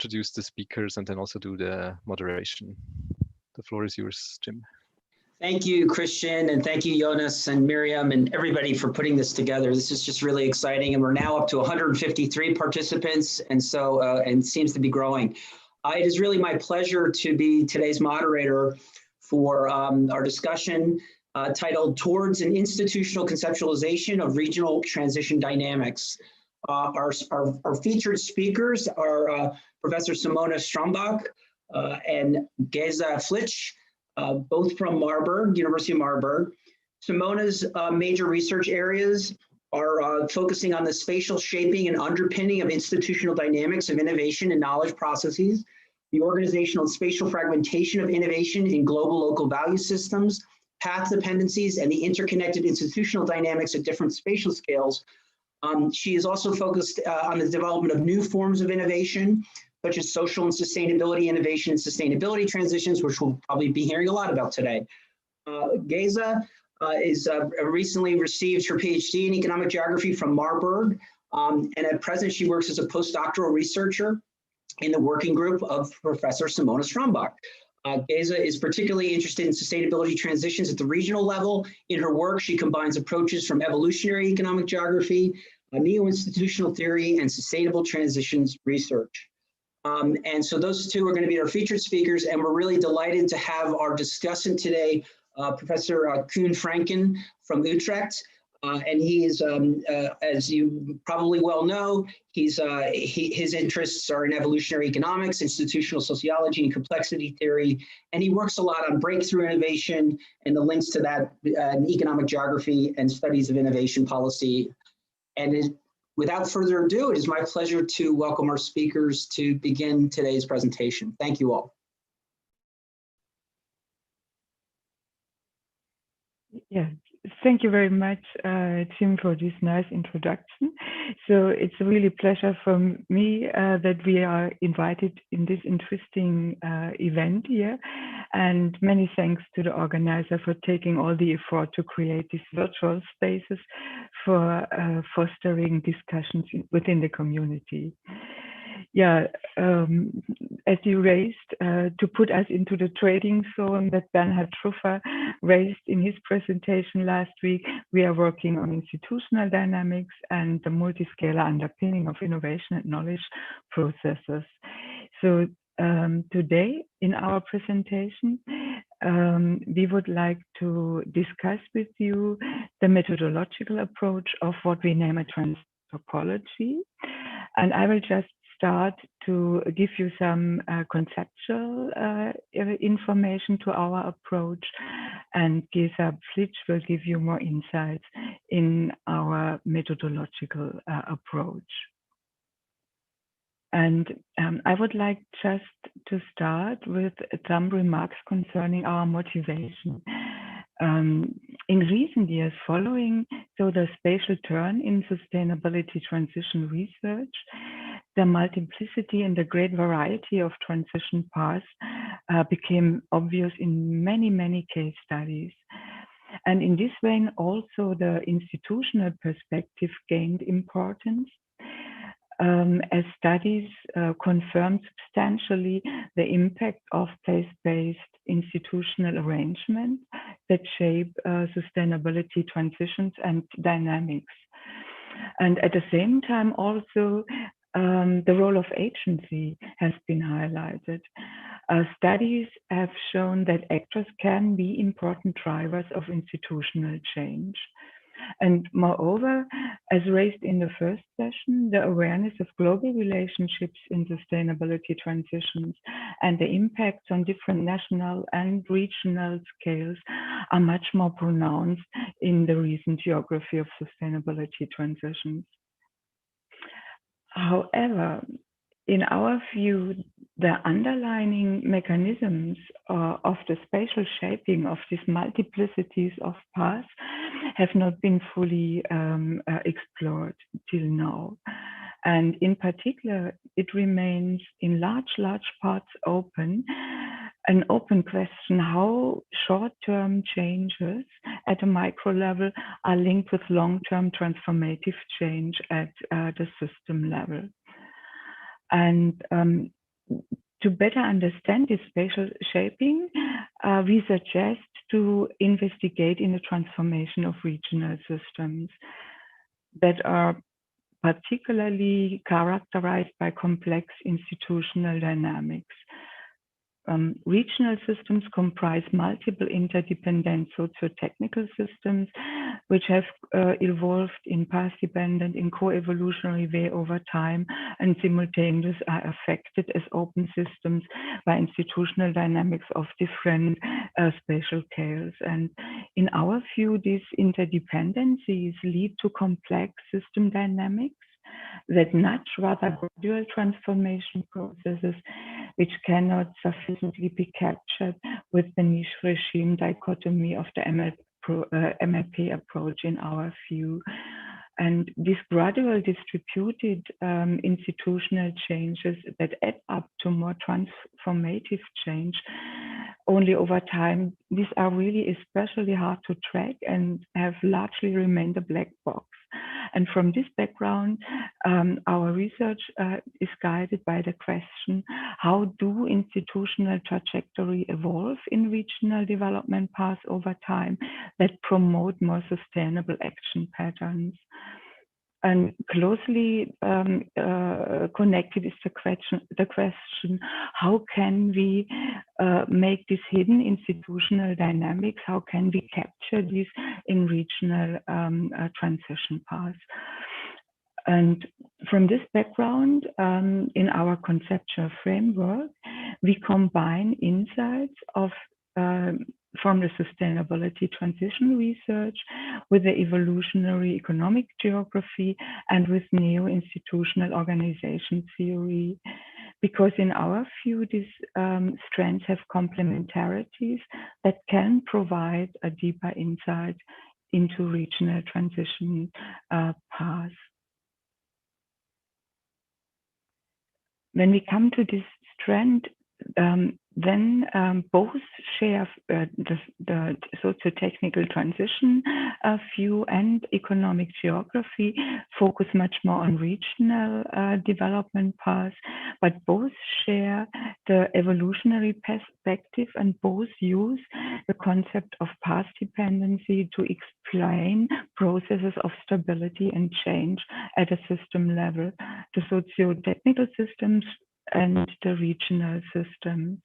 introduce the speakers and then also do the moderation. The floor is yours, Jim. Thank you, Christian, and thank you, Jonas and Miriam and everybody for putting this together. This is just really exciting, and we're now up to 153 participants, and so and seems to be growing. It is really my pleasure to be today's moderator for our discussion titled "Towards an Institutional Conceptualization of Regional Transition Dynamics." Our featured speakers are Professor Simona Strombach and Geza Flitsch, both from Marburg, University of Marburg. Simona's major research areas are focusing on the spatial shaping and underpinning of institutional dynamics of innovation and knowledge processes, the organizational and spatial fragmentation of innovation in global local value systems, path dependencies, and the interconnected institutional dynamics at different spatial scales. She is also focused on the development of new forms of innovation, such as social and sustainability innovation and sustainability transitions, which we'll probably be hearing a lot about today. Geza is recently received her PhD in economic geography from Marburg, and at present she works as a postdoctoral researcher in the working group of Professor Simona Strombach. Geza is particularly interested in sustainability transitions at the regional level. In her work, she combines approaches from evolutionary economic geography, neo-institutional theory, and sustainable transitions research. And so those two are going to be our featured speakers, and we're really delighted to have our discussant today, Professor Koen Franken from Utrecht. And he is, as you probably well know, his interests are in evolutionary economics, institutional sociology, and complexity theory. And he works a lot on breakthrough innovation and the links to that in economic geography and studies of innovation policy. And without further ado, it is my pleasure to welcome our speakers to begin today's presentation. Thank you all. Yeah, thank you very much, Jim, for this nice introduction. So it's a really pleasure for me that we are invited in this interesting event here. And many thanks to the organizer for taking all the effort to create these virtual spaces for fostering discussions within the community. Yeah, as you raised, to put us into the trading zone that Bernhard Truffer raised in his presentation last week, we are working on institutional dynamics and the multiscalar underpinning of innovation and knowledge processes. So today in our presentation, we would like to discuss with you the methodological approach of what we name a topology. And I will just start to give you some conceptual information to our approach, and Geza Flitsch will give you more insights in our methodological approach. And I would like just to start with some remarks concerning our motivation. In recent years following the spatial turn in sustainability transition research, the multiplicity and the great variety of transition paths became obvious in many case studies. And in this vein, also the institutional perspective gained importance, as studies confirmed substantially the impact of place-based institutional arrangements that shape sustainability transitions and dynamics. And at the same time, also, the role of agency has been highlighted. Studies have shown that actors can be important drivers of institutional change. And moreover, as raised in the first session, the awareness of global relationships in sustainability transitions and the impacts on different national and regional scales are much more pronounced in the recent geography of sustainability transitions. However, in our view, the underlying mechanisms of the spatial shaping of these multiplicities of paths have not been fully explored till now. And in particular, it remains in large parts open, an open question how short-term changes at a micro level are linked with long-term transformative change at the system level. And to better understand this spatial shaping, we suggest to investigate in the transformation of regional systems that are particularly characterized by complex institutional dynamics. Regional systems comprise multiple interdependent socio-technical systems which have evolved in path-dependent, in co-evolutionary way over time, and simultaneously are affected as open systems by institutional dynamics of different spatial scales. And in our view, these interdependencies lead to complex system dynamics that nudge rather gradual transformation processes which cannot sufficiently be captured with the niche regime dichotomy of the MLP approach in our view. And these gradual distributed institutional changes that add up to more transformative change only over time, these are really especially hard to track and have largely remained a black box. And from this background, our research is guided by the question, how do institutional trajectory evolve in regional development paths over time that promote more sustainable action patterns? And closely connected is the question, how can we make these hidden institutional dynamics? How can we capture these in regional transition paths? And from this background, in our conceptual framework, we combine insights of from the sustainability transition research with the evolutionary economic geography and with neo-institutional organization theory. Because in our view, these strands have complementarities that can provide a deeper insight into regional transition paths. When we come to this strand, then both share the socio-technical transition view and economic geography focus much more on regional development paths, but both share the evolutionary perspective and both use the concept of path dependency to explain processes of stability and change at a system level, the socio-technical systems and the regional systems.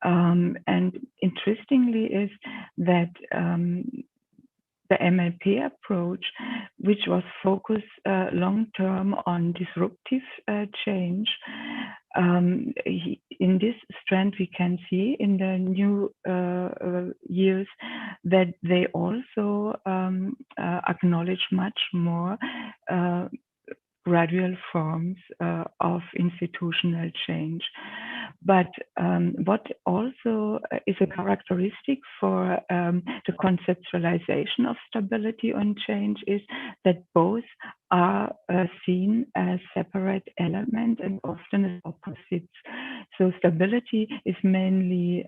And interestingly is that the MLP approach, which was focused long-term on disruptive change, in this strand we can see in the new years that they also acknowledge much more gradual forms of institutional change. But what also is a characteristic for the conceptualization of stability and change is that both are seen as separate elements and often as opposites. So stability is mainly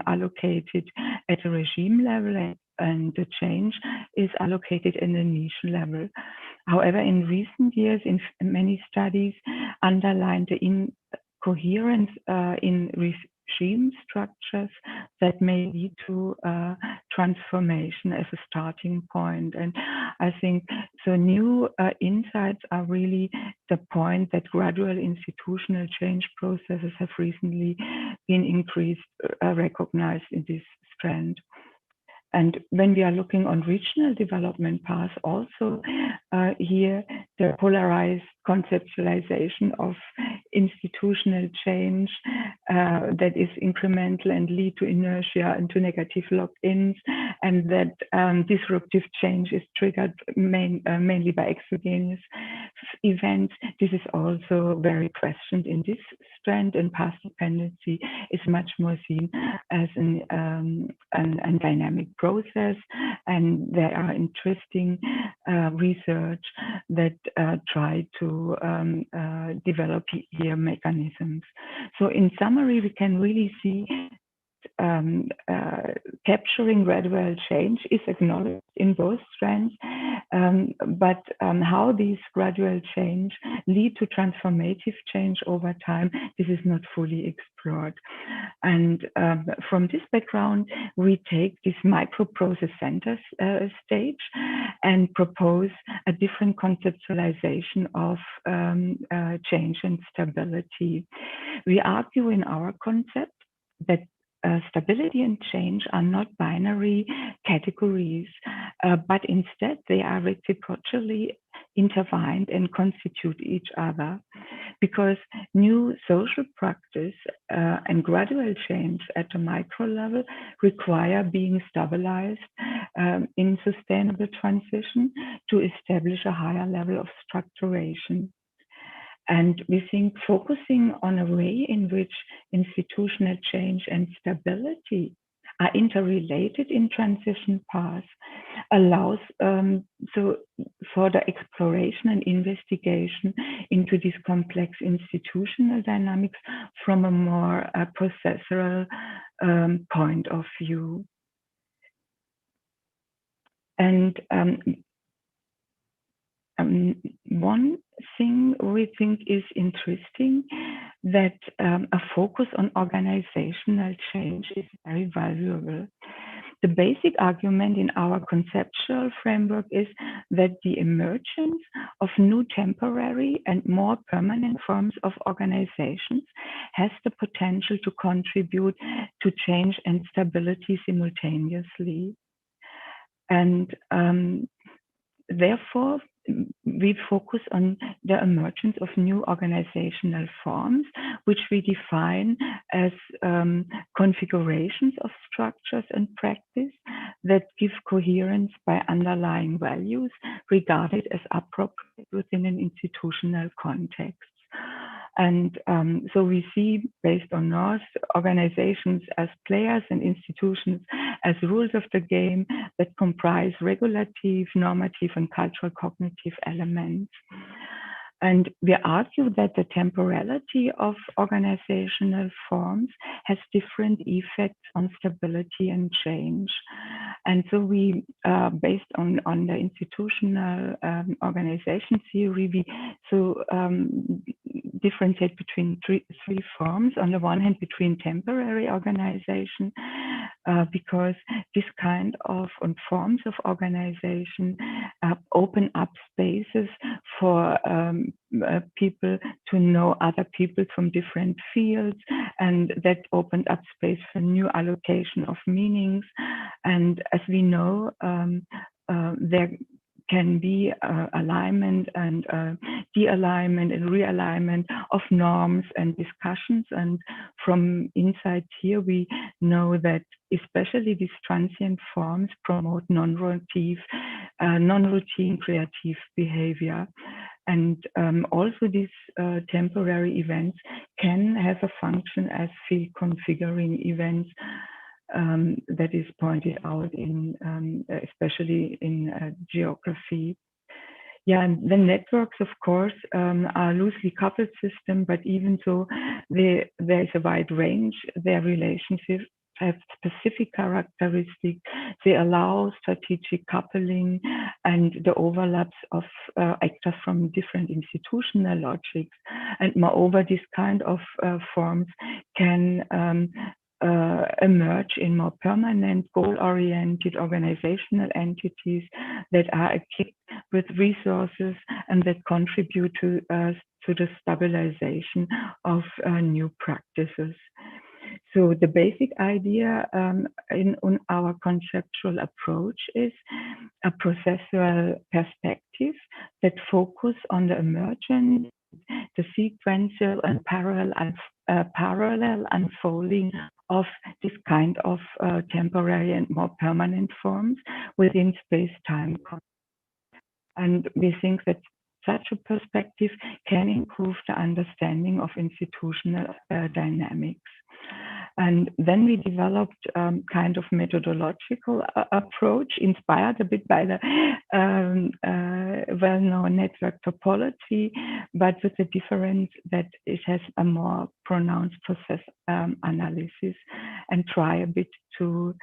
allocated at a regime level, and the change is allocated in the niche level. However, in recent years, in many studies, underline the incoherence in regime structures that may lead to transformation as a starting point. And I think so new insights are really the point that gradual institutional change processes have recently been recognized in this strand. And when we are looking on regional development paths, also here the polarized conceptualization of institutional change that is incremental and lead to inertia and to negative lock-ins, and that disruptive change is triggered mainly by exogenous events. This is also very questioned in this strand, and path dependency is much more seen as a dynamic process, and there are interesting research that try to develop here mechanisms. So in summary, we can really see capturing gradual change is acknowledged in both strands, but how these gradual change lead to transformative change over time, this is not fully explored. And from this background, we take this microprocess center stage and propose a different conceptualization of change and stability. We argue in our concept that stability and change are not binary categories, but instead they are reciprocally intertwined and constitute each other, because new social practice and gradual change at the micro level require being stabilized in sustainable transition to establish a higher level of structuration. And we think focusing on a way in which institutional change and stability are interrelated in transition paths allows for the exploration and investigation into these complex institutional dynamics from a more processual point of view. And one thing we think is interesting, that a focus on organizational change is very valuable. The basic argument in our conceptual framework is that the emergence of new temporary and more permanent forms of organizations has the potential to contribute to change and stability simultaneously. And therefore, we focus on the emergence of new organizational forms, which we define as configurations of structures and practice that give coherence by underlying values regarded as appropriate within an institutional context. And so we see, based on North, organizations as players and institutions as rules of the game that comprise regulative, normative, and cultural cognitive elements. And we argue that the temporality of organizational forms has different effects on stability and change. And so we, based on the institutional organization theory, we differentiate between three forms. On the one hand, between temporary organization, because this kind of forms of organization open up spaces for people to know other people from different fields, and that opened up space for new allocation of meanings. And as we know, there can be alignment and de-alignment and realignment of norms and discussions. And from inside here, we know that especially these transient forms promote non-routine creative behavior. And also these temporary events can have a function as field configuring events that is pointed out in, especially in geography. Yeah, and the networks, of course, are loosely coupled system, but even so, there is a wide range. Their relationships have specific characteristics. They allow strategic coupling and the overlaps of actors from different institutional logics. And moreover, this kind of forms can emerge in more permanent, goal-oriented organizational entities that are equipped with resources and that contribute to the stabilization of new practices. So the basic idea in our conceptual approach is a processual perspective that focus on the emergence, the sequential and parallel unfolding of this kind of temporary and more permanent forms within space-time. And we think that such a perspective can improve the understanding of institutional dynamics. And then we developed kind of methodological approach inspired a bit by the well-known network topology, but with the difference that it has a more pronounced process analysis. and try a bit to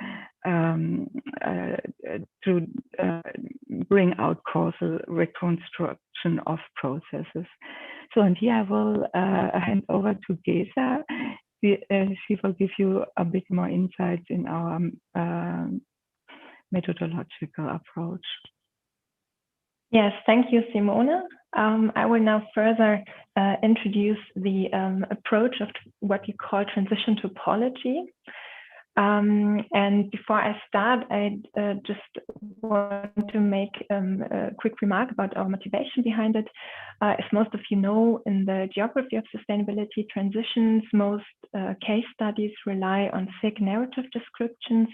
bring out causal reconstruction of processes. So, and here I will hand over to Gesa. She will give you a bit more insights in our methodological approach. Yes, thank you, Simone. I will now further introduce the approach of what we call transition topology. And before I start, I just want to make a quick remark about our motivation behind it. As most of you know, in the geography of sustainability transitions, most case studies rely on thick narrative descriptions,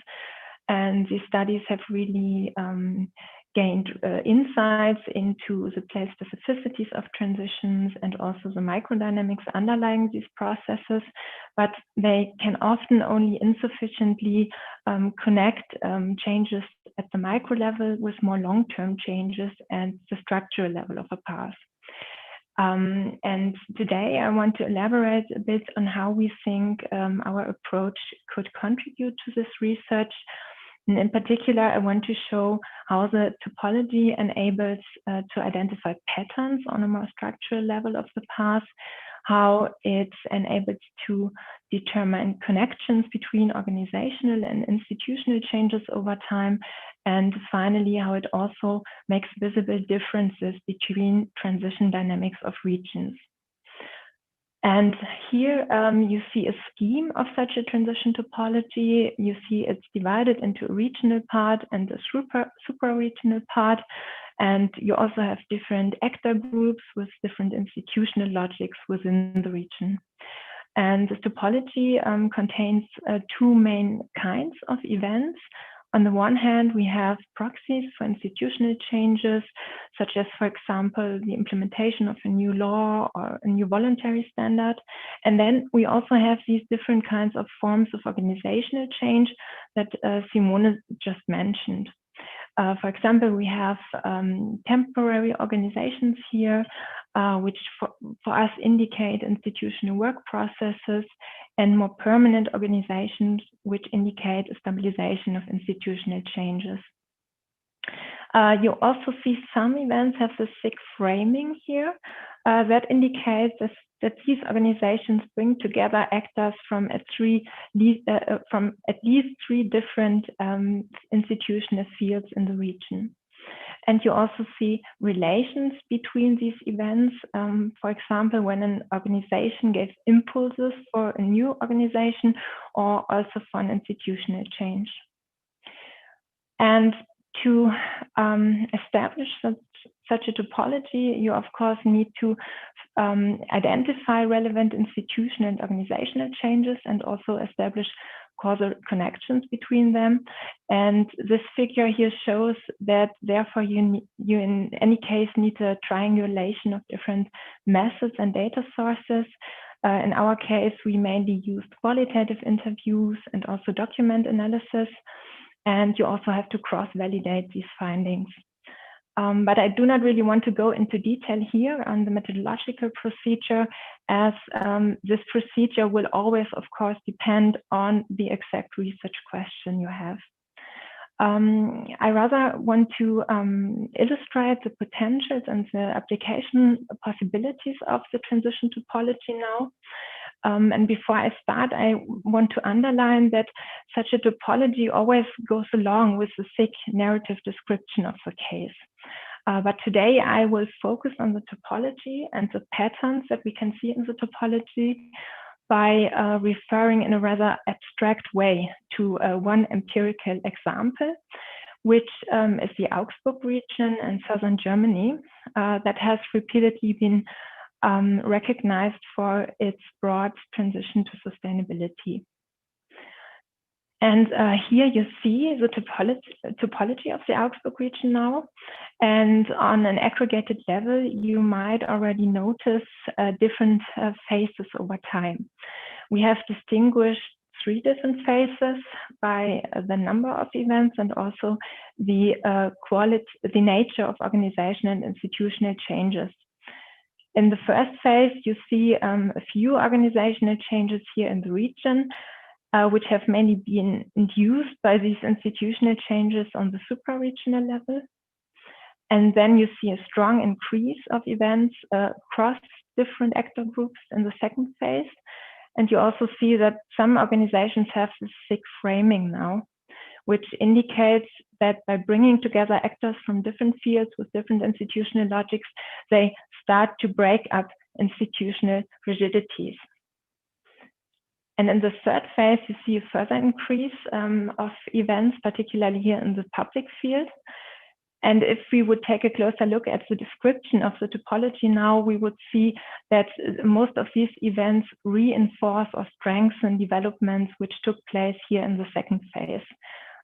and these studies have really gained insights into the place specificities of transitions and also the microdynamics underlying these processes, but they can often only insufficiently connect changes at the micro level with more long-term changes and the structural level of a path. And today I want to elaborate a bit on how we think our approach could contribute to this research. And in particular, I want to show how the topology enables to identify patterns on a more structural level of the path, how it enables to determine connections between organizational and institutional changes over time, and finally, how it also makes visible differences between transition dynamics of regions. And here you see a scheme of such a transition topology. You see it's divided into a regional part and a supra-regional part. And you also have different actor groups with different institutional logics within the region. And this topology contains two main kinds of events. On the one hand, we have proxies for institutional changes, such as, for example, the implementation of a new law or a new voluntary standard. And then we also have these different kinds of forms of organizational change that Simone just mentioned. For example, we have temporary organizations here, which for us indicate institutional work processes, and more permanent organizations, which indicate a stabilization of institutional changes. You also see some events have the thick framing here. That indicates that these organizations bring together actors from at least three different institutional fields in the region. And you also see relations between these events. For example, when an organization gave impulses for a new organization or also for an institutional change. And to establish such a topology, you of course need to identify relevant institutional and organizational changes and also establish causal connections between them. And this figure here shows that therefore you in any case need a triangulation of different methods and data sources. In our case, we mainly used qualitative interviews and also document analysis. And you also have to cross-validate these findings. But I do not really want to go into detail here on the methodological procedure, as this procedure will always, of course, depend on the exact research question you have. I rather want to illustrate the potentials and the application possibilities of the transition topology now. And before I start, I want to underline that such a topology always goes along with the thick narrative description of the case. But today I will focus on the topology and the patterns that we can see in the topology by referring in a rather abstract way to one empirical example, which is the Augsburg region in southern Germany that has repeatedly been recognized for its broad transition to sustainability. And here you see the topology of the Augsburg region now. And on an aggregated level, you might already notice different phases over time. We have distinguished 3 different phases by the number of events and also the nature of organizational and institutional changes. In the first phase, you see a few organizational changes here in the region. which have mainly been induced by these institutional changes on the supraregional level. And then you see a strong increase of events across different actor groups in the second phase. And you also see that some organizations have this thick framing now, which indicates that by bringing together actors from different fields with different institutional logics, they start to break up institutional rigidities. And in the third phase, you see a further increase of events, particularly here in the public field. And if we would take a closer look at the description of the topology now, we would see that most of these events reinforce or strengthen developments which took place here in the second phase.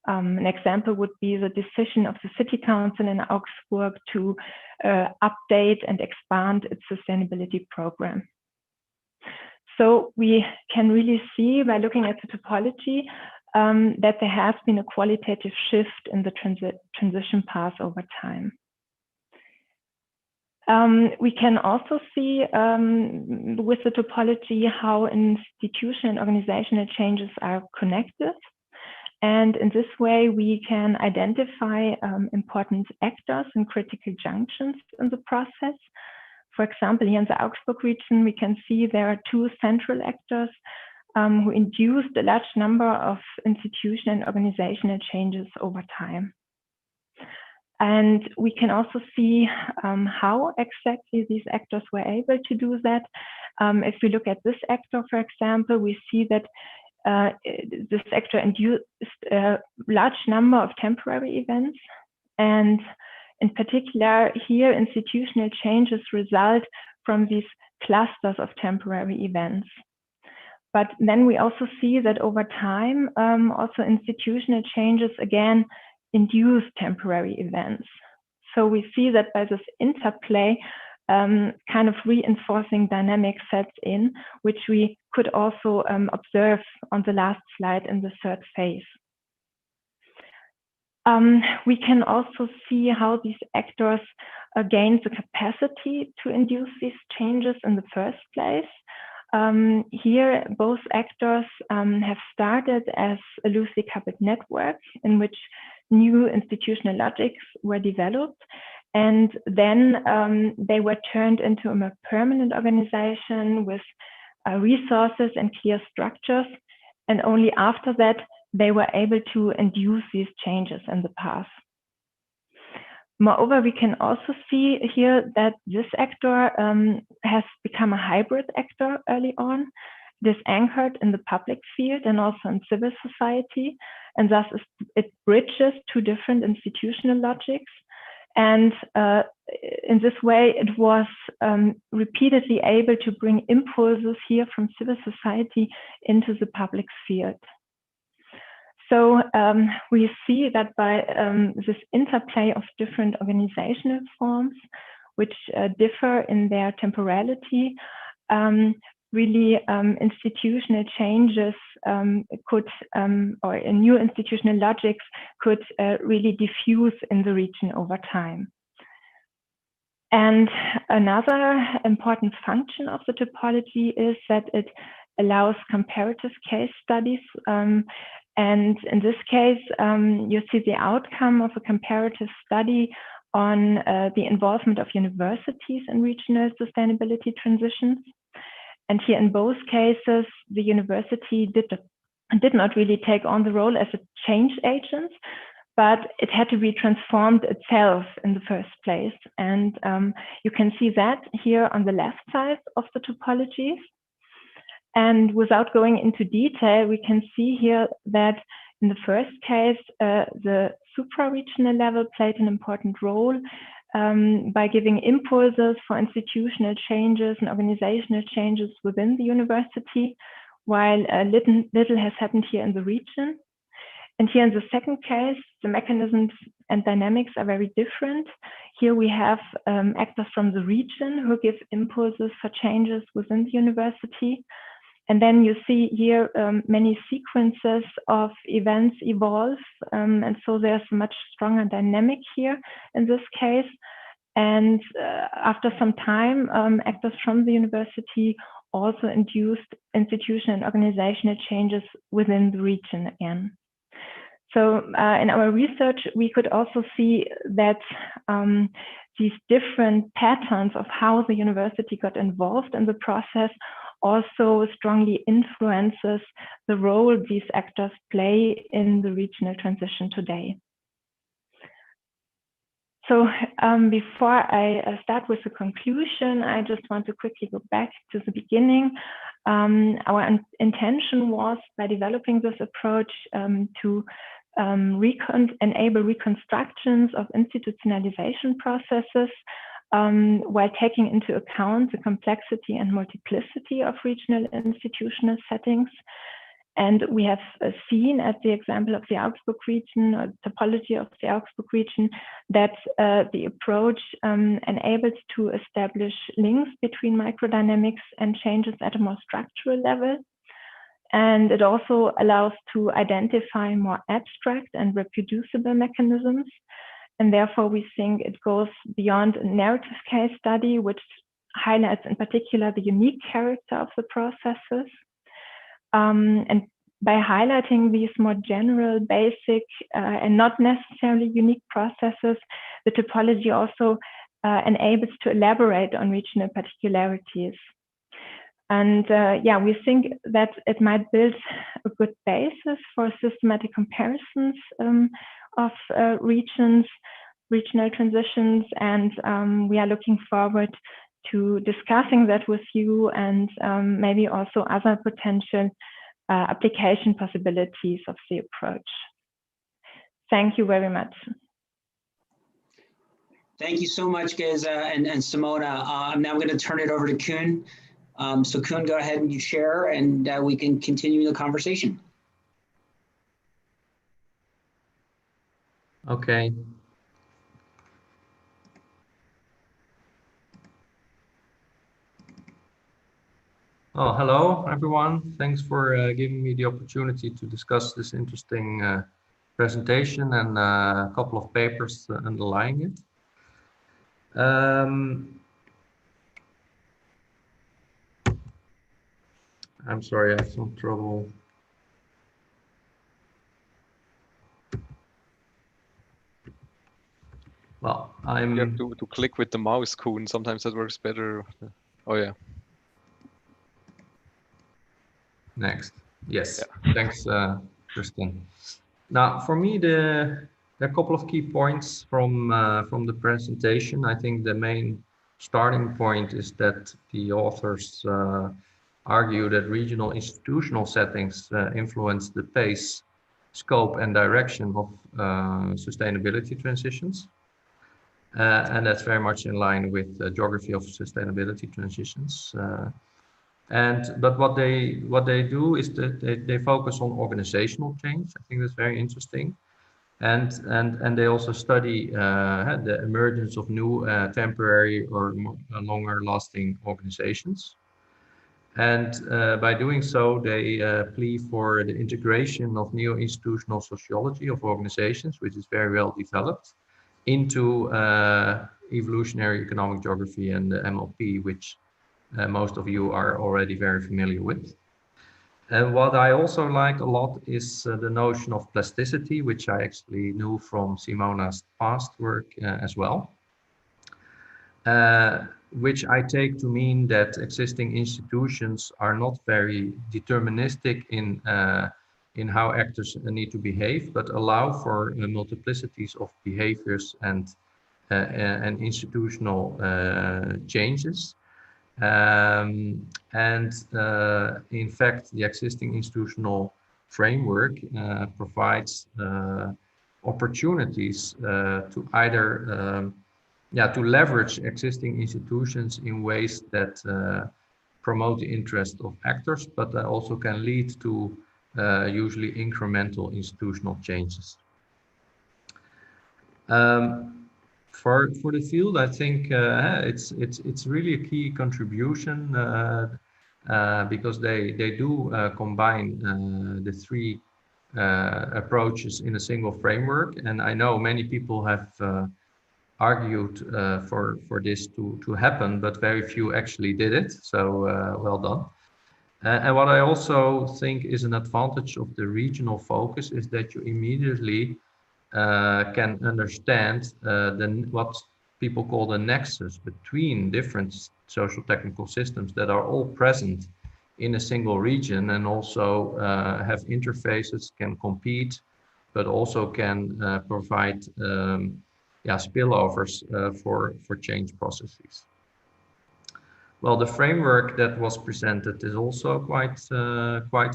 An example would be the decision of the City Council in Augsburg to update and expand its sustainability program. So we can really see by looking at the topology that there has been a qualitative shift in the transition path over time. We can also see with the topology how institutional and organizational changes are connected. And in this way, we can identify important actors and critical junctions in the process. For example, here in the Augsburg region, we can see there are two central actors who induced a large number of institutional and organizational changes over time. And we can also see how exactly these actors were able to do that. If we look at this actor, for example, we see that this actor induced a large number of temporary events. And in particular, here, institutional changes result from these clusters of temporary events. But then we also see that over time, also institutional changes again induce temporary events. So we see that by this interplay, kind of reinforcing dynamic sets in, which we could also observe on the last slide in the third phase. We can also see how these actors gain the capacity to induce these changes in the first place. Here, both actors have started as a loosely coupled network in which new institutional logics were developed. And then they were turned into a more permanent organization with resources and clear structures. And only after that, they were able to induce these changes in the past. Moreover, we can also see here that this actor has become a hybrid actor early on. It is anchored in the public field and also in civil society, and thus it bridges two different institutional logics. And in this way, it was repeatedly able to bring impulses here from civil society into the public field. So we see that by this interplay of different organizational forms, which differ in their temporality, really institutional changes could, or new institutional logics could really diffuse in the region over time. And another important function of the topology is that it allows comparative case studies. And in this case, you see the outcome of a comparative study on the involvement of universities in regional sustainability transitions. And here in both cases, the university did not really take on the role as a change agent, but it had to be transformed itself in the first place. And you can see that here on the left side of the topologies. And without going into detail, we can see here that in the first case, the supraregional level played an important role by giving impulses for institutional changes and organizational changes within the university, while little has happened here in the region. And here in the second case, the mechanisms and dynamics are very different. Here we have actors from the region who give impulses for changes within the university. And then you see here many sequences of events evolve. And so there's a much stronger dynamic here in this case. And after some time, actors from the university also induced institutional and organizational changes within the region again. So in our research, we could also see that these different patterns of how the university got involved in the process also strongly influences the role these actors play in the regional transition today. So before I start with the conclusion, I just want to quickly go back to the beginning. Our intention was, by developing this approach, to enable reconstructions of institutionalization processes while taking into account the complexity and multiplicity of regional institutional settings. And we have seen, at the example of the Augsburg region, or topology of the Augsburg region, that the approach enables to establish links between microdynamics and changes at a more structural level. And it also allows to identify more abstract and reproducible mechanisms. And therefore, we think it goes beyond a narrative case study, which highlights in particular the unique character of the processes. And by highlighting these more general, basic, and not necessarily unique processes, the topology also enables to elaborate on regional particularities. And yeah, we think that it might build a good basis for systematic comparisons of regional transitions. And we are looking forward to discussing that with you, and maybe also other potential application possibilities of the approach. Thank you very much. Thank you so much, Geza and Simona. Now I'm going to turn it over to Koen. So Koen, go ahead and you share, and we can continue the conversation. Okay. Oh, hello, everyone. Thanks for giving me the opportunity to discuss this interesting presentation and a couple of papers underlying it. I'm sorry, I have some trouble. Well, You have to click with the mouse, Koen. Sometimes that works better. Oh, yeah. Next. Yes. Yeah. Thanks, Kristen. Now, for me, there are a couple of key points from the presentation. I think the main starting point is that the authors argue that regional institutional settings influence the pace, scope, and direction of sustainability transitions. And that's very much in line with the geography of sustainability transitions. But what they do is that they focus on organizational change. I think that's very interesting. And they also study the emergence of new temporary or longer lasting organizations. And by doing so, they plea for the integration of neo-institutional sociology of organizations, which is very well developed, into evolutionary economic geography and the MLP, which most of you are already very familiar with. And what I also like a lot is the notion of plasticity, which I actually knew from Simona's past work as well, which I take to mean that existing institutions are not very deterministic in how actors need to behave, but allow for multiplicities of behaviors and institutional changes. In fact, the existing institutional framework provides opportunities to either to leverage existing institutions in ways that promote the interest of actors, but that also can lead to usually incremental institutional changes. For the field, I think it's really a key contribution because they do combine the three approaches in a single framework. And I know many people have argued for this to happen, but very few actually did it. So well done. And what I also think is an advantage of the regional focus is that you immediately can understand what people call the nexus between different social technical systems that are all present in a single region, and also have interfaces, can compete, but also can provide spillovers for change processes. Well, the framework that was presented is also quite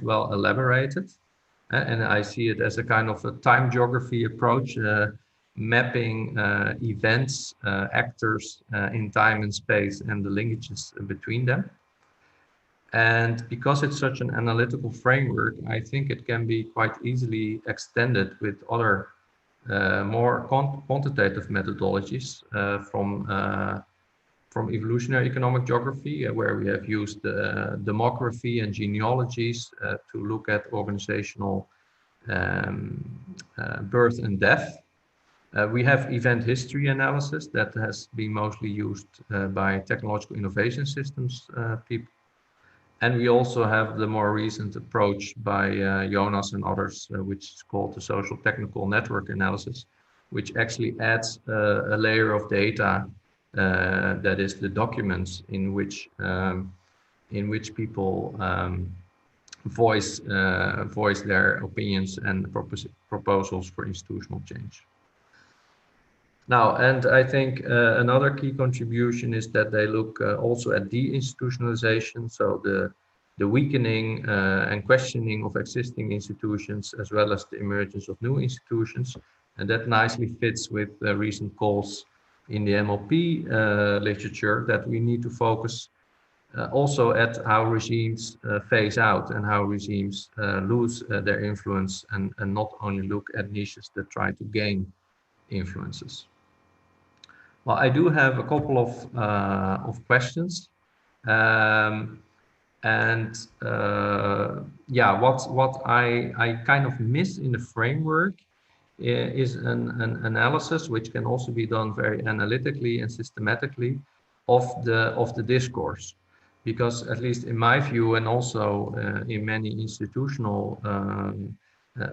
well elaborated, and I see it as a kind of a time geography approach, mapping events, actors in time and space, and the linkages between them. And because it's such an analytical framework, I think it can be quite easily extended with other more quantitative methodologies from evolutionary economic geography, where we have used demography and genealogies to look at organizational birth and death. We have event history analysis that has been mostly used by technological innovation systems people. And we also have the more recent approach by Jonas and others, which is called the social technical network analysis, which actually adds a layer of data that is the documents in which people voice their opinions and proposals for institutional change. Now, and I think another key contribution is that they look also at de-institutionalization, so the weakening and questioning of existing institutions, as well as the emergence of new institutions. And that nicely fits with recent calls in the MLP literature that we need to focus also at how regimes phase out and how regimes lose their influence, and not only look at niches that try to gain influences. Well, I do have a couple of questions, and what I kind of miss in the framework is an analysis which can also be done very analytically and systematically of the discourse, because at least in my view, and also in many institutional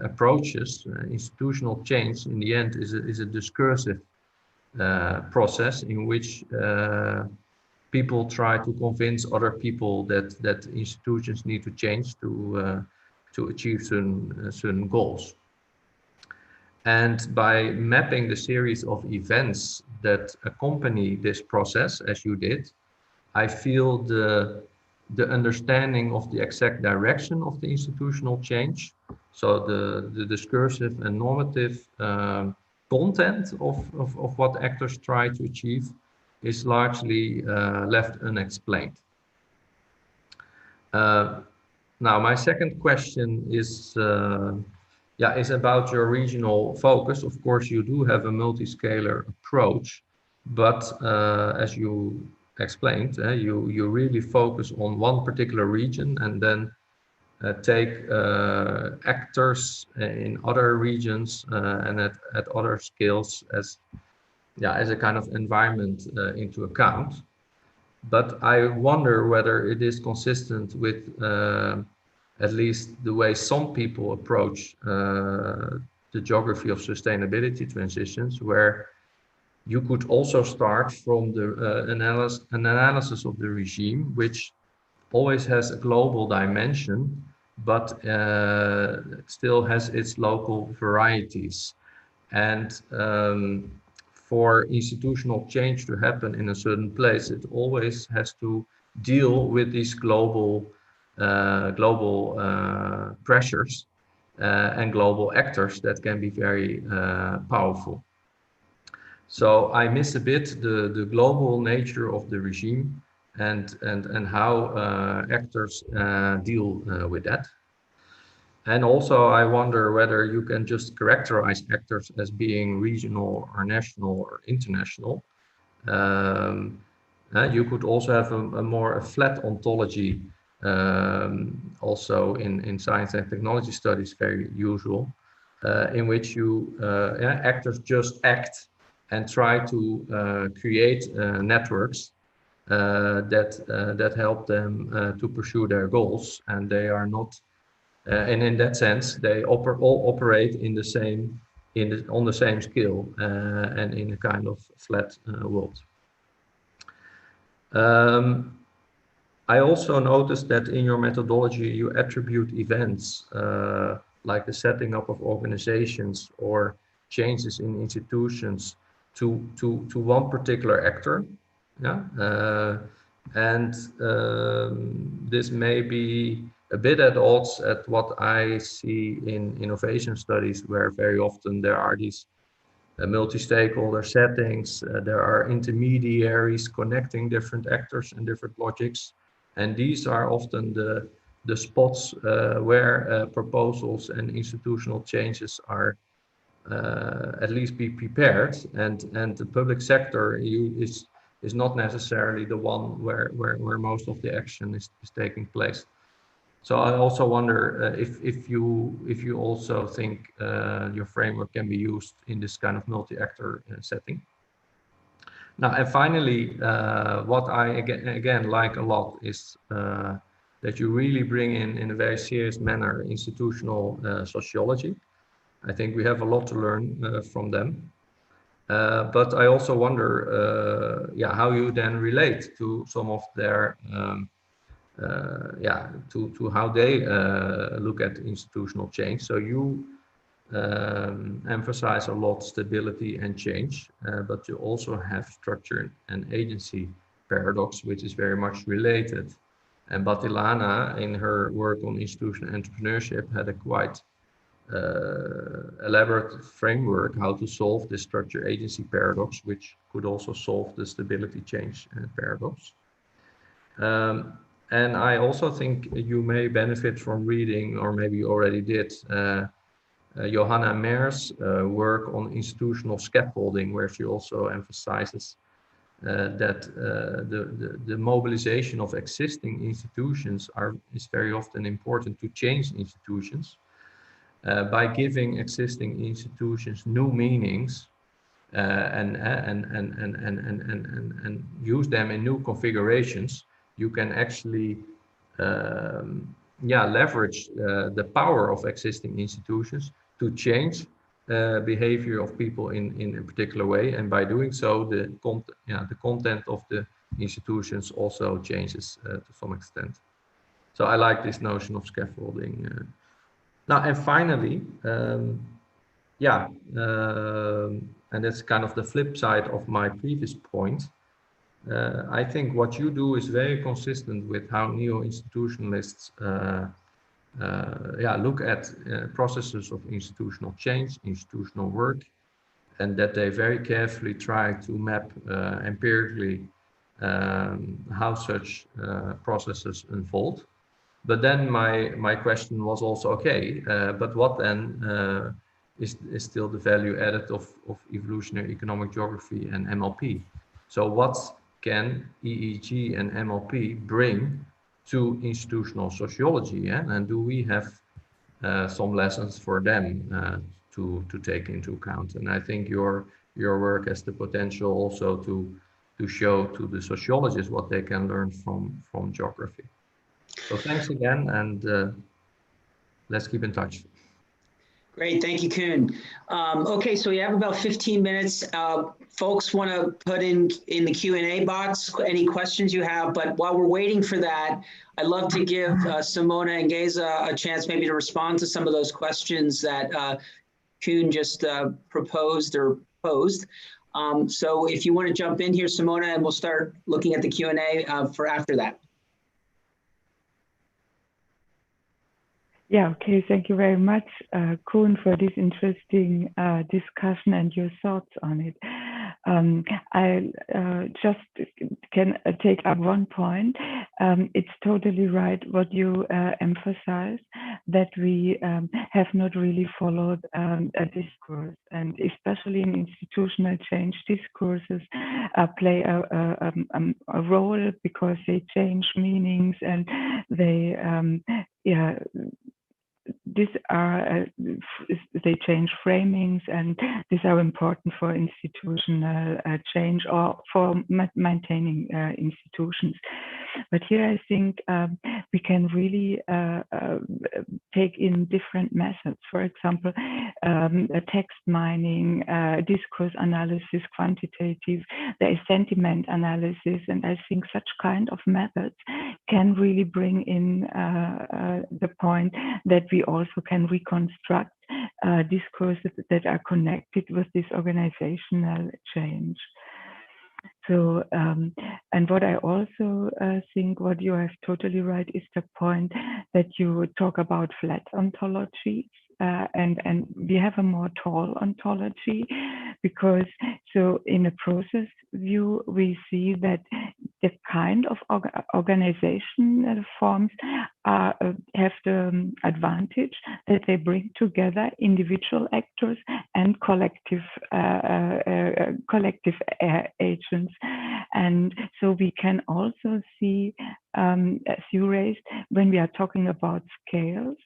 approaches, institutional change in the end is a discursive process in which people try to convince other people that institutions need to change to achieve certain goals. And by mapping the series of events that accompany this process, as you did, I feel the understanding of the exact direction of the institutional change, so the discursive and normative content of what actors try to achieve, is largely left unexplained. Now, my second question is about your regional focus. Of course, you do have a multi-scalar approach, but as you explained, you really focus on one particular region, and then take actors in other regions and at other scales as a kind of environment into account. But I wonder whether it is consistent with at least the way some people approach the geography of sustainability transitions, where you could also start from the analysis of the regime, which always has a global dimension, but still has its local varieties. And for institutional change to happen in a certain place, it always has to deal with these global pressures and global actors that can be very powerful. So I miss a bit the global nature of the regime and how actors deal with that. And also I wonder whether you can just characterize actors as being regional or national or international. You could also have a more flat ontology, also in science and technology studies, very usual, in which actors just act, and try to create networks that help them to pursue their goals, and they are not, and in that sense, they all operate in the same, on the same scale and in a kind of flat world. I also noticed that in your methodology, you attribute events like the setting up of organizations or changes in institutions to one particular actor. Yeah, and this may be a bit at odds at what I see in innovation studies, where very often there are these multi-stakeholder settings, there are intermediaries connecting different actors and different logics, and these are often the spots where proposals and institutional changes are at least be prepared, and the public sector is not necessarily the one where most of the action is taking place. So I also wonder if you also think your framework can be used in this kind of multi-actor setting. Now, and finally, what I again like a lot is that you really bring in a very serious manner institutional sociology. I think we have a lot to learn from them. But I also wonder, yeah, how you then relate to some of their to how they look at institutional change. So you emphasize a lot stability and change, but you also have structure and agency paradox, which is very much related. And Batilana, in her work on institutional entrepreneurship, had a quite elaborate framework how to solve the structure agency paradox, which could also solve the stability change paradox. And I also think you may benefit from reading, or maybe you already did, Johanna Meer's work on institutional scaffolding, where she also emphasizes that the mobilization of existing institutions is very often important to change institutions by giving existing institutions new meanings and use them in new configurations. You can actually leverage the power of existing institutions to change behavior of people in a particular way, and by doing so, the content of the institutions also changes to some extent. So I like this notion of scaffolding. Now, and finally, and that's kind of the flip side of my previous point. I think what you do is very consistent with how neo-institutionalists look at processes of institutional change, institutional work, and that they very carefully try to map empirically how such processes unfold. But then my question was also, okay, but what then is still the value added of evolutionary economic geography and MLP? So what can EEG and MLP bring to institutional sociology? Yeah? And do we have some lessons for them to take into account? And I think your work has the potential also to show to the sociologists what they can learn from geography. So thanks again, and let's keep in touch. Great, thank you, Koen. Okay, so we have about 15 minutes. Folks want to put in the Q&A box any questions you have, but while we're waiting for that, I'd love to give Simona and Geza a chance maybe to respond to some of those questions that Koen just proposed or posed. So if you want to jump in here, Simona, and we'll start looking at the Q&A for after that. Yeah, okay, thank you very much, Koen, for this interesting discussion and your thoughts on it. I just can take up one point. It's totally right what you emphasize, that we have not really followed a discourse, and especially in institutional change, discourses play a role because they change meanings, and they, these are they change framings, and these are important for institutional change or for maintaining institutions. But here I think we can really take in different methods. For example, text mining, discourse analysis, quantitative, there is sentiment analysis, and I think such kind of methods can really bring in the point that we also can reconstruct discourses that are connected with this organizational change. So, and what I also think, what you have totally right, is the point that you talk about flat ontologies, and we have a more tall ontology, because so in a process view, we see that the kind of organizational forms have the advantage that they bring together individual actors and collective agents. And so we can also see, as you raised, when we are talking about scales,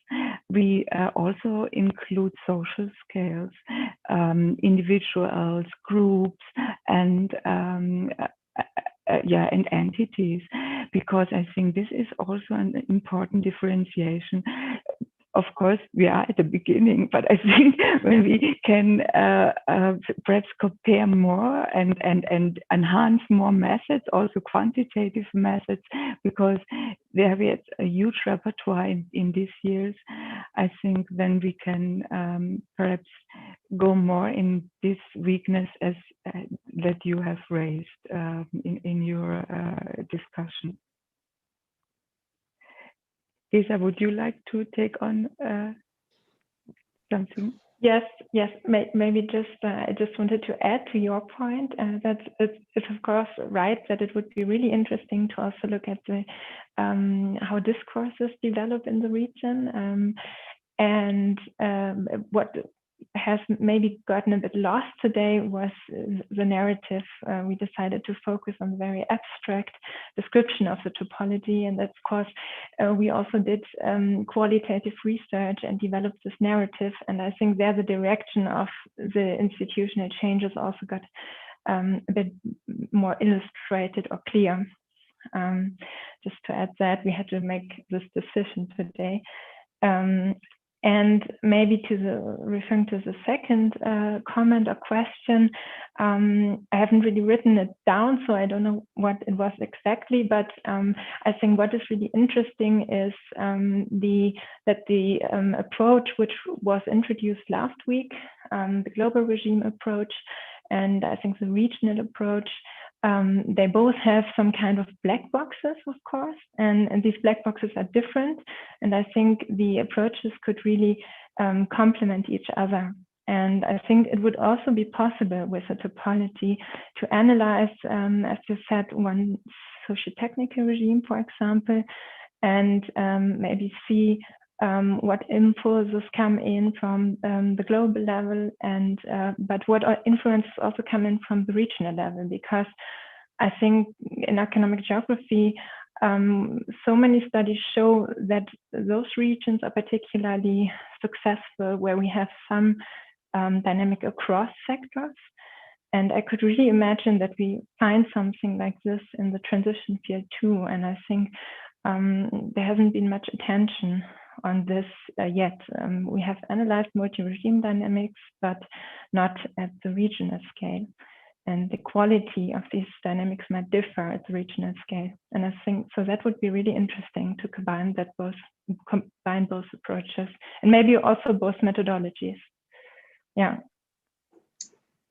we also include social scales, individuals, groups, and and entities, because I think this is also an important differentiation. Of course, we are at the beginning, but I think when we can perhaps compare more and enhance more methods, also quantitative methods, because there is a huge repertoire in these years, I think then we can perhaps go more in this weakness as that you have raised in your discussion. Lisa, would you like to take on something? Yes. Maybe just I just wanted to add to your point that it's of course right that it would be really interesting to also look at the how discourses develop in the region, and what has maybe gotten a bit lost today was the narrative. We decided to focus on the very abstract description of the topology, and that's because we also did qualitative research and developed this narrative, and I think there the direction of the institutional changes also got a bit more illustrated or clear. Just to add that, we had to make this decision today. And maybe referring to the second comment or question, I haven't really written it down, so I don't know what it was exactly, but I think what is really interesting is that the approach which was introduced last week, the global regime approach, and I think the regional approach, they both have some kind of black boxes, of course, and these black boxes are different. And I think the approaches could really complement each other. And I think it would also be possible with a topology to analyze, as you said, one socio-technical regime, for example, and maybe see what impulses come in from the global level, and but what influences also come in from the regional level, because I think in economic geography, so many studies show that those regions are particularly successful where we have some dynamic across sectors. And I could really imagine that we find something like this in the transition field too. And I think there hasn't been much attention on this yet. We have analyzed multi-regime dynamics, but not at the regional scale. And the quality of these dynamics might differ at the regional scale. And I think so that would be really interesting to combine both approaches, and maybe also both methodologies. Yeah.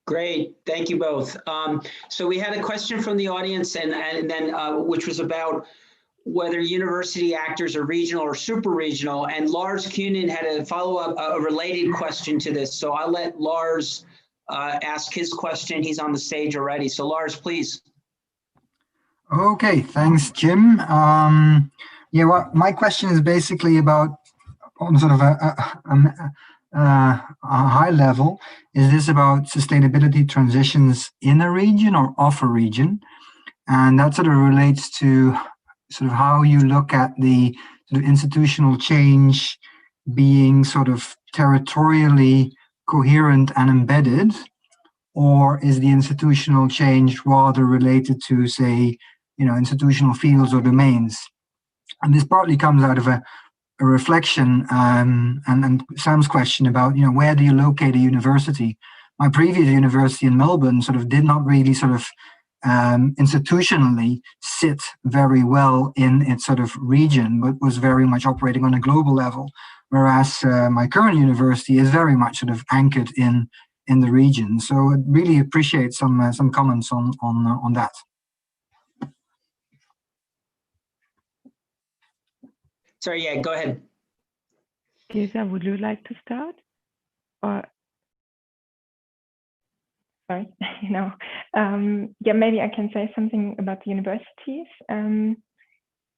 Great, thank you both. So we had a question from the audience, and then which was about whether university actors are regional or super regional, and Lars Kunin had a follow-up, a related question to this. So I'll let Lars ask his question. He's on the stage already. So Lars, please. Okay, thanks, Jim. Yeah, well, my question is basically about, on sort of a high level, is this about sustainability transitions in a region or off a region? And that sort of relates to sort of how you look at the sort of institutional change being sort of territorially coherent and embedded, or is the institutional change rather related to, say, institutional fields or domains? And this partly comes out of a reflection and Sam's question about, where do you locate a university? My previous university in Melbourne sort of did not really sort of institutionally sit very well in its sort of region, but was very much operating on a global level. Whereas my current university is very much sort of anchored in the region. So I'd really appreciate some comments on that. Sorry, yeah, go ahead. Gesa, would you like to start? Or sorry, yeah, maybe I can say something about the universities,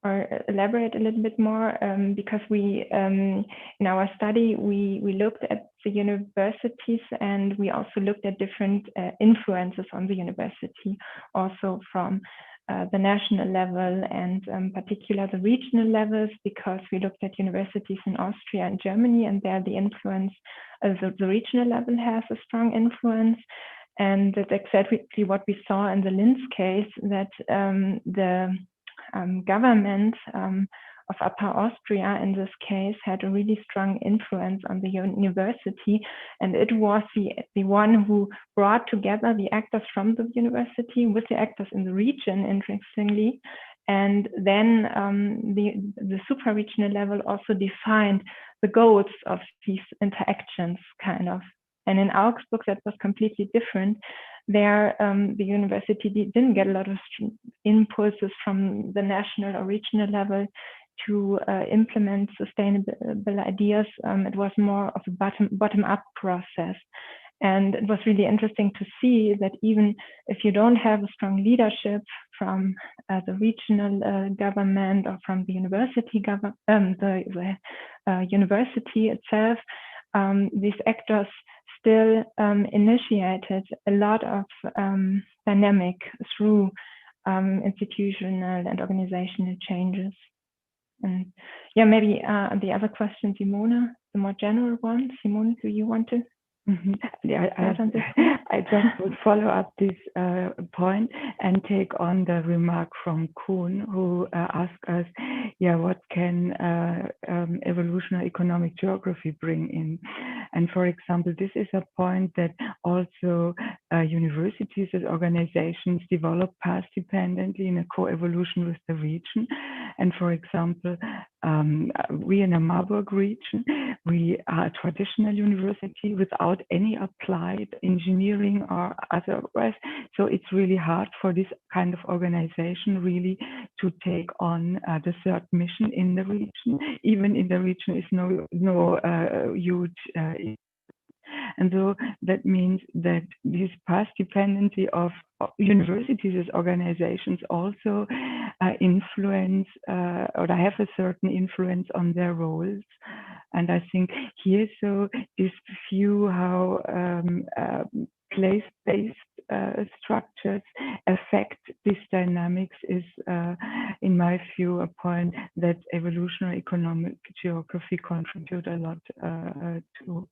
or elaborate a little bit more, because we, in our study, we looked at the universities, and we also looked at different influences on the university, also from the national level and particular the regional levels, because we looked at universities in Austria and Germany, and there the influence, the regional level has a strong influence. And that's exactly what we saw in the Linz case, that the government of Upper Austria in this case had a really strong influence on the university, and it was the one who brought together the actors from the university with the actors in the region, interestingly. And then the super-regional level also defined the goals of these interactions, kind of. And in Augsburg, that was completely different. There, the university didn't get a lot of impulses from the national or regional level to implement sustainable ideas. It was more of a bottom-up process. And it was really interesting to see that even if you don't have a strong leadership from the regional government or from the university university itself, these actors still initiated a lot of dynamic through institutional and organizational changes. And yeah, maybe the other question, Simona, the more general one. Simona, do you want to? Yeah, I just would follow up this point and take on the remark from Kuhn, who asked us, yeah, what can evolutionary economic geography bring in? And for example, this is a point that also universities and organizations develop path dependently in a co-evolution with the region. And for example, we in the Marburg region, we are a traditional university without any applied engineering or otherwise. So it's really hard for this kind of organization really to take on the third mission in the region. Even in the region is no huge and so that means that this path dependency of universities as organizations also influence or have a certain influence on their roles. And I think here, so this view how place-based structures affect these dynamics is, in my view, a point that evolutionary economic geography contribute a lot to.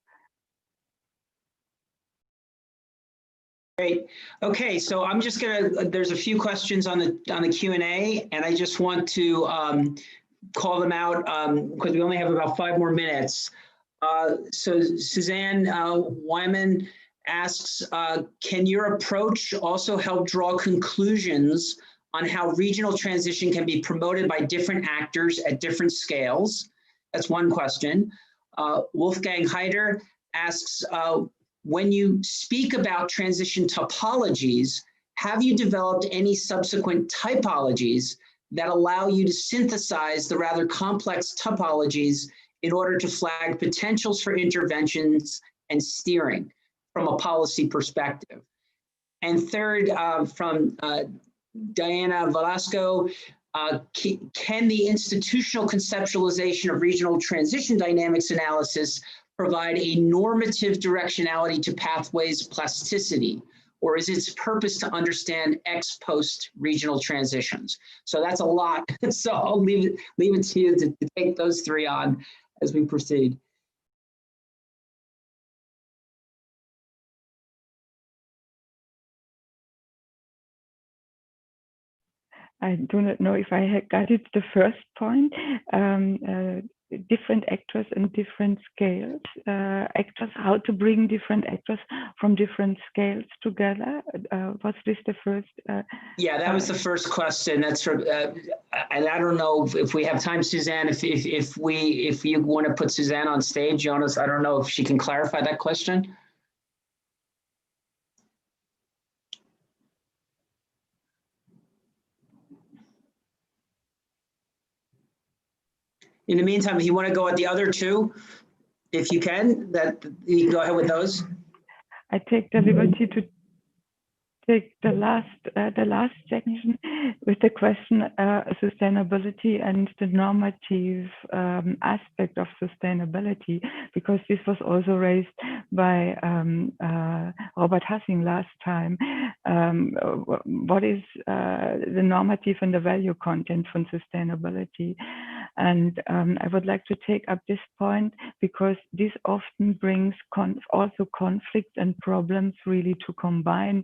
Great. Okay, so I'm just gonna. There's a few questions on the Q&A, and I just want to call them out because we only have about 5 more minutes. So Suzanne Wyman asks, can your approach also help draw conclusions on how regional transition can be promoted by different actors at different scales? That's one question. Wolfgang Heider asks, when you speak about transition topologies, have you developed any subsequent typologies that allow you to synthesize the rather complex topologies in order to flag potentials for interventions and steering from a policy perspective? And third, from Diana Velasco, can the institutional conceptualization of regional transition dynamics analysis provide a normative directionality to pathways plasticity, or is its purpose to understand ex post regional transitions? So that's a lot. So I'll leave it to you to take those 3 on as we proceed. I do not know if I got it. The first point, different actors and different scales. Actors, how to bring different actors from different scales together. Was this the first? Yeah, that was the first question. That's from, and I don't know if we have time, Suzanne. If you want to put Suzanne on stage, Jonas, I don't know if she can clarify that question. In the meantime, if you want to go at the other two, if you can, that you can go ahead with those. I take the liberty to take the last section with the question sustainability and the normative aspect of sustainability, because this was also raised by Robert Hassing last time. What is the normative and the value content from sustainability? And I would like to take up this point because this often brings also conflict and problems really to combine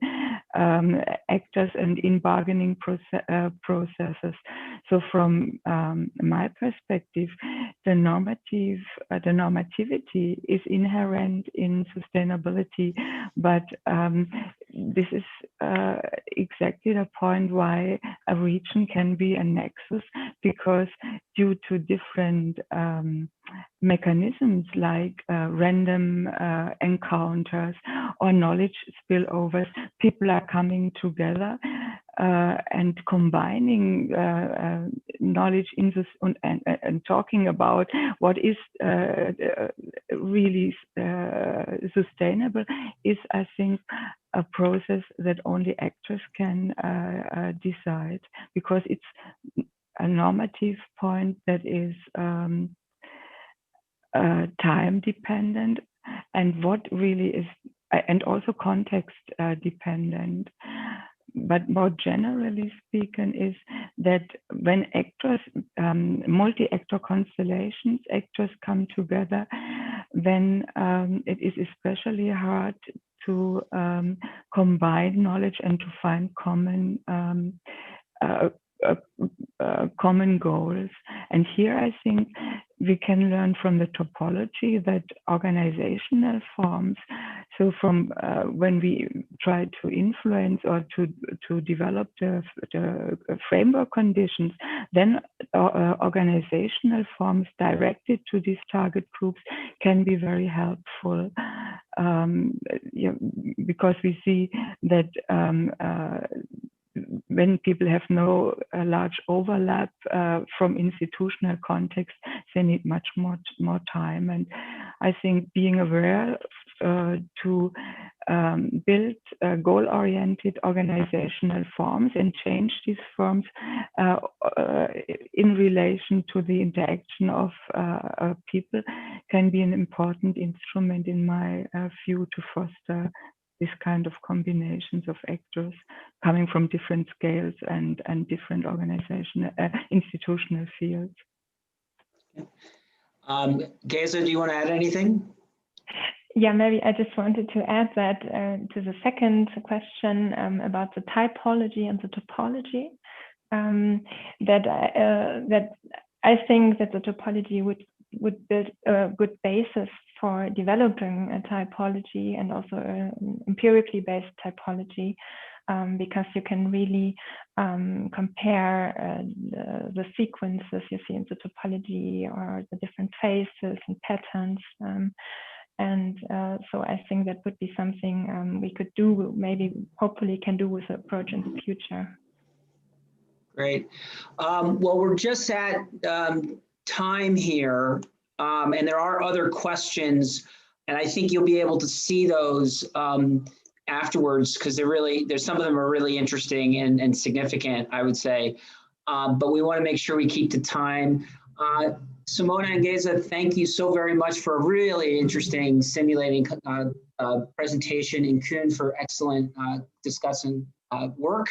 actors and in bargaining processes. So from my perspective, the normativity is inherent in sustainability, but this is exactly the point why a region can be a nexus, because due to different mechanisms like random encounters or knowledge spillovers, people are coming together and combining knowledge in this and talking about what is really sustainable is, I think, a process that only actors can decide, because it's a normative point that is time dependent, and what really is, and also context dependent. But more generally speaking, is that when actors, multi-actor constellations, actors come together, then it is especially hard to combine knowledge and to find common common goals. And here I think we can learn from the topology that organizational forms, so from when we try to influence or to develop the framework conditions, then organizational forms directed to these target groups can be very helpful, because we see that when people have no large overlap from institutional context, they need much more time. And I think being aware to build goal-oriented organizational forms and change these forms in relation to the interaction of people can be an important instrument, in my view, to foster this kind of combinations of actors coming from different scales and different organizational, institutional fields. Geza, do you want to add anything? Yeah, maybe I just wanted to add that to the second question about the typology and the topology, that I think that the topology would build a good basis for developing a typology, and also an empirically based typology, because you can really compare the sequences you see in the topology, or the different phases and patterns. So I think that would be something we could do, maybe hopefully can do with the approach in the future. Great. Well, we're just at time here, and there are other questions, and I think you'll be able to see those afterwards, because there's some of them are really interesting and significant, I would say. But we want to make sure we keep the time. Simona and Geza, thank you so very much for a really interesting simulating presentation, and Kuhn for excellent discussing work.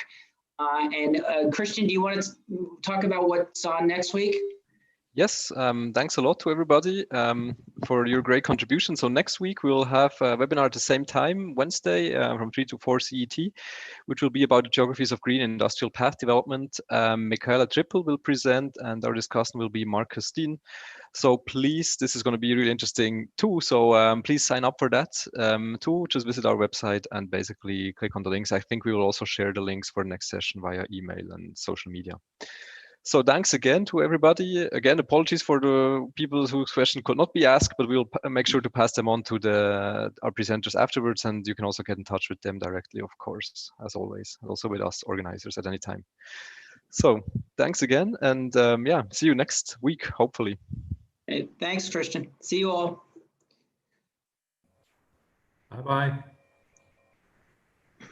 And Christian, do you want to talk about what's on next week? Yes, thanks a lot to everybody for your great contribution. So next week we will have a webinar at the same time, Wednesday from 3 to 4 CET, which will be about the geographies of green industrial path development. Michaela Trippel will present, and our discussant will be Marcus Steen. So please, this is going to be really interesting too. So please sign up for that too. Just visit our website and basically click on the links. I think we will also share the links for the next session via email and social media. So thanks again to everybody. Again, apologies for the people whose question could not be asked, but we'll make sure to pass them on to our presenters afterwards. And you can also get in touch with them directly, of course, as always, and also with us organizers at any time. So thanks again. And yeah, see you next week, hopefully. Hey, thanks, Christian. See you all. Bye-bye.